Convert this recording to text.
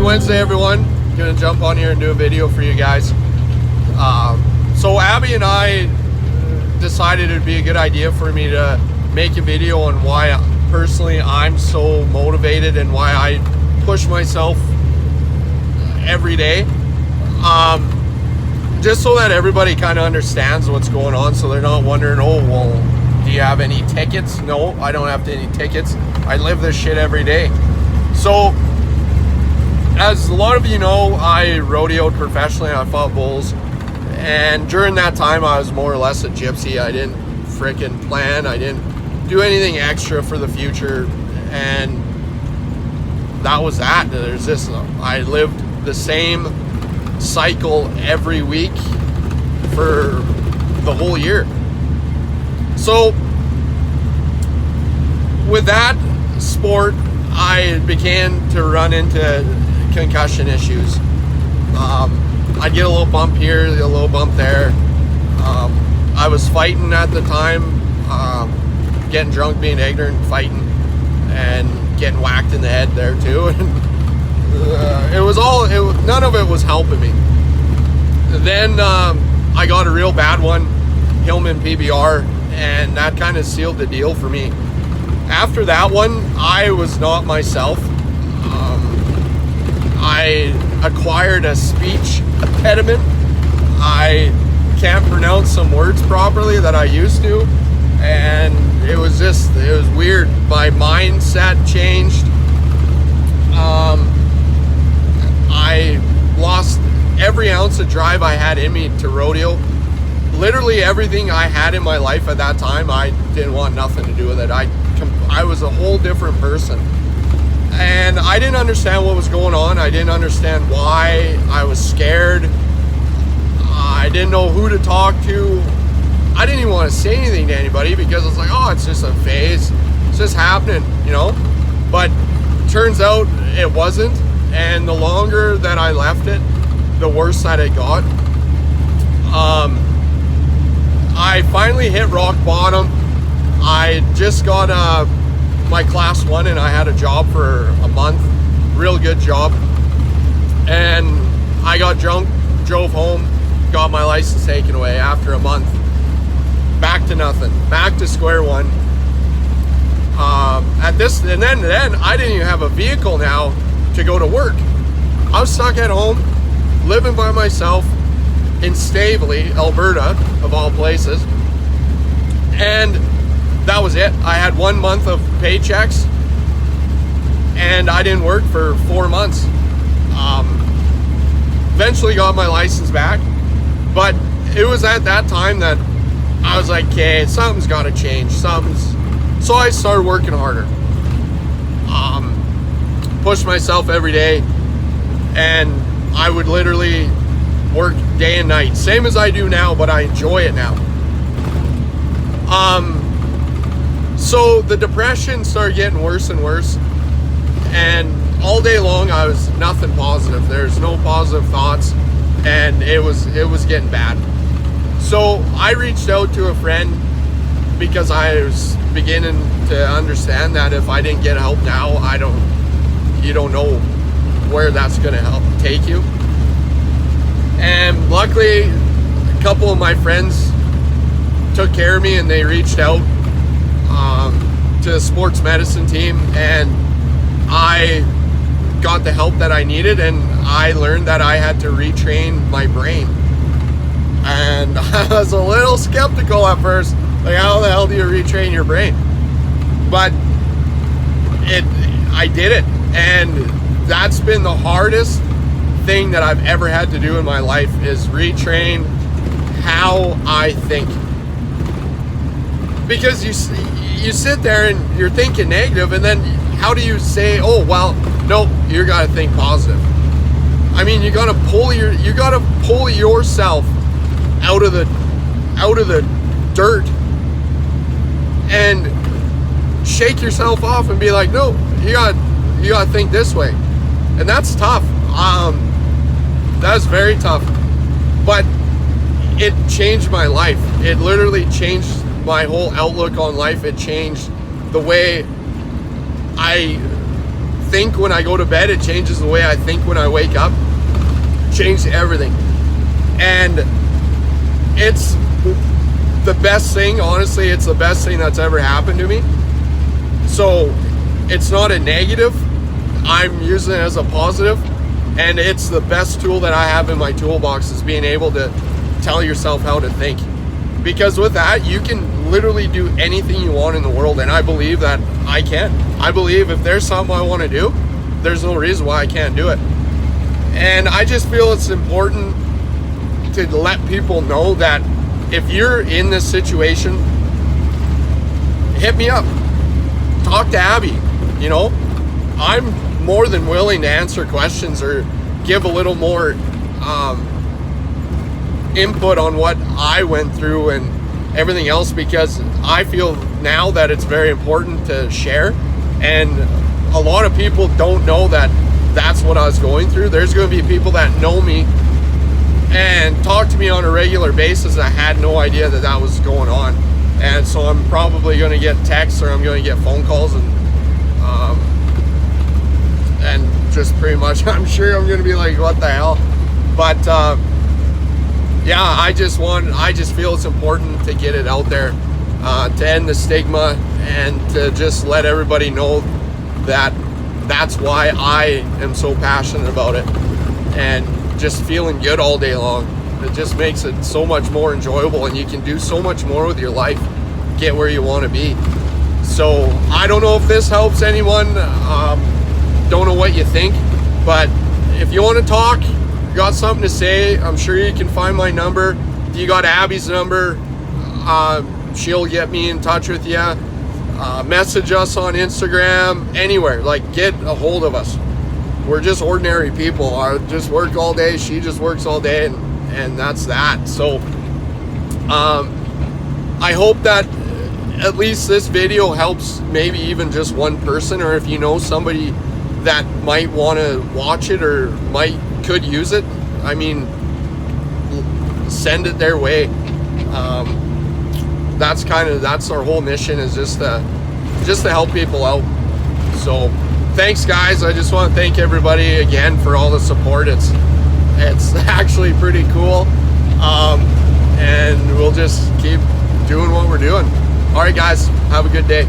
Wednesday, everyone. Gonna jump on here and do a video for you guys. So Abby and I decided it'd be a good idea for me to make a video on why personally I'm so motivated and why I push myself every day. Just so that everybody kind of understands what's going on, so they're not wondering, oh, well, do you have any tickets? No, I don't have any tickets. I live this shit every day. So, as a lot of you know, I rodeoed professionally. I fought bulls. And during that time, I was more or less a gypsy. I didn't frickin' plan. I didn't do anything extra for the future. And that was that. There's this. I lived the same cycle every week for the whole year. So, with that sport, I began to run into concussion issues. I'd get a little bump here, a little bump there. I was fighting at the time, getting drunk, being ignorant, fighting, and getting whacked in the head there too. None of it was helping me. Then I got a real bad one, Hillman PBR, and that kind of sealed the deal for me. After that one, I was not myself. I acquired a speech impediment. I can't pronounce some words properly that I used to, and it was weird. My mindset changed. I lost every ounce of drive I had in me to rodeo. Literally everything I had in my life at that time, I didn't want nothing to do with it. I was a whole different person. And I didn't understand what was going on. I didn't understand why I was scared. I didn't know who to talk to. I didn't even want to say anything to anybody because I was like, oh, it's just a phase. It's just happening, you know? But turns out it wasn't. And the longer that I left it, the worse that it got. I finally hit rock bottom. I just got my class 1 and I had a job for a month, real good job. And I got drunk, drove home, got my license taken away after a month. Back to nothing, back to square one. Then I didn't even have a vehicle now to go to work. I was stuck at home, living by myself in Staveley, Alberta, of all places. And that was it. I had 1 month of paychecks and I didn't work for 4 months. Eventually got my license back, but it was at that time that I was like, okay, something's got to change. So I started working harder. Pushed myself every day, and I would literally work day and night, same as I do now, but I enjoy it now. So the depression started getting worse and worse, and all day long I was nothing positive. There's no positive thoughts, and it was getting bad. So I reached out to a friend because I was beginning to understand that if I didn't get help now, you don't know where that's going to help take you. And luckily, a couple of my friends took care of me, and they reached out to the sports medicine team, and I got the help that I needed, and I learned that I had to retrain my brain. And I was a little skeptical at first, like, how the hell do you retrain your brain? But I did it, and that's been the hardest thing that I've ever had to do in my life, is retrain how I think. Because you sit there and you're thinking negative, and then how do you say, oh, well, no, you gotta think positive? I mean, you gotta pull yourself out of the dirt and shake yourself off and be like, no, you gotta think this way. And that's tough. That's very tough, but it changed my life. It literally changed my whole outlook on life. It changed the way I think when I go to bed, it changes the way I think when I wake up. Changed everything. And it's the best thing, honestly, it's the best thing that's ever happened to me. So it's not a negative, I'm using it as a positive, and it's the best tool that I have in my toolbox, is being able to tell yourself how to think. Because with that, you can literally do anything you want in the world, and I believe that I can. I believe if there's something I want to do, there's no reason why I can't do it. And I just feel it's important to let people know that if you're in this situation, hit me up. Talk to Abby. You know, I'm more than willing to answer questions or give a little more input on what I went through and everything else, because I feel now that it's very important to share, and a lot of people don't know that that's what I was going through. There's going to be people that know me and talk to me on a regular basis that had no idea that that was going on, and so I'm probably going to get texts or I'm going to get phone calls, and just pretty much I'm sure I'm going to be like, what the hell. But yeah, I just feel it's important to get it out there, to end the stigma, and to just let everybody know that that's why I am so passionate about it, and just feeling good all day long. It just makes it so much more enjoyable, and you can do so much more with your life, get where you want to be. So I don't know if this helps anyone, don't know what you think, but if you want to talk, got something to say, I'm sure you can find my number. You got Abby's number, she'll get me in touch with you. Message us on Instagram, anywhere, like get a hold of us. We're just ordinary people. I just work all day, she just works all day, and that's that. So I hope that at least this video helps maybe even just one person, or if you know somebody that might want to watch it or could use it, I mean, send it their way. That's our whole mission, is just to help people out. So thanks, guys. I just want to thank everybody again for all the support. It's actually pretty cool, and we'll just keep doing what we're doing. All right, guys, have a good day.